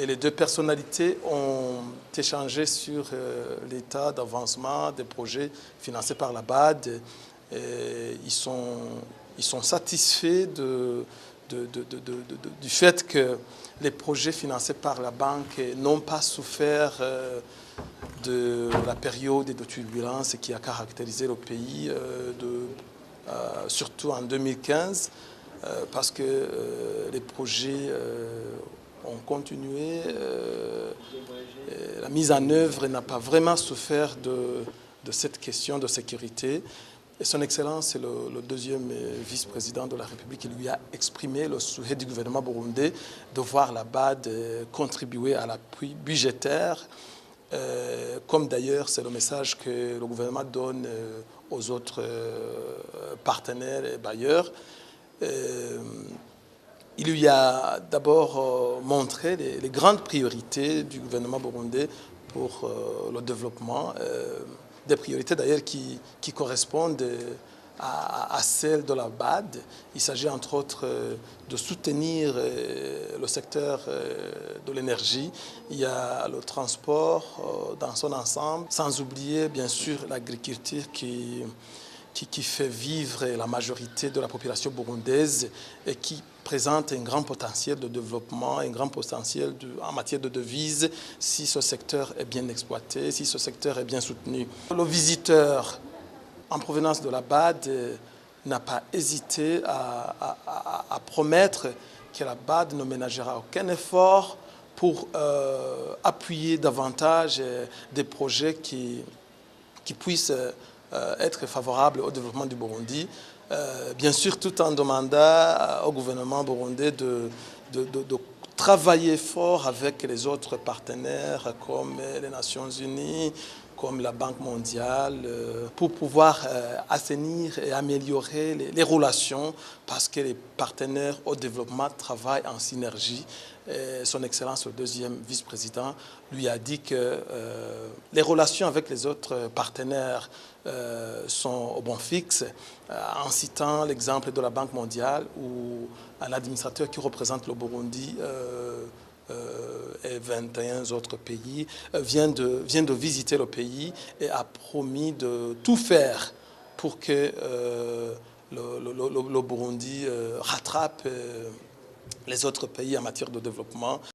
Et les deux personnalités ont échangé sur l'état d'avancement des projets financés par la BAD. Et ils sont satisfaits du fait que les projets financés par la banque n'ont pas souffert de la période de turbulence qui a caractérisé le pays, surtout en 2015, parce que les projets ont continué. La mise en œuvre n'a pas vraiment souffert de cette question de sécurité. Et son Excellence, c'est le deuxième vice-président de la République, qui lui a exprimé le souhait du gouvernement burundais de voir la BAD contribuer à l'appui budgétaire, comme d'ailleurs c'est le message que le gouvernement donne aux autres partenaires et bailleurs. Il lui a d'abord montré les grandes priorités du gouvernement burundais pour le développement, des priorités d'ailleurs qui correspondent à celles de la BAD. Il s'agit entre autres de soutenir le secteur de l'énergie. Il y a le transport dans son ensemble, sans oublier bien sûr l'agriculture qui fait vivre la majorité de la population burundaise et qui présente un grand potentiel de développement, un grand potentiel en matière de devises si ce secteur est bien exploité, si ce secteur est bien soutenu. Le visiteur en provenance de la BAD n'a pas hésité à promettre que la BAD ne ménagera aucun effort pour appuyer davantage des projets qui puissent être favorable au développement du Burundi, bien sûr tout en demandant au gouvernement burundais de travailler fort avec les autres partenaires comme les Nations Unies, comme la Banque mondiale, pour pouvoir assainir et améliorer les relations, parce que les partenaires au développement travaillent en synergie. Et son Excellence, le deuxième vice-président, lui a dit que les relations avec les autres partenaires sont au bon fixe, en citant l'exemple de la Banque mondiale où un administrateur qui représente le Burundi et 21 autres pays vient de visiter le pays et a promis de tout faire pour que le Burundi rattrape les autres pays en matière de développement.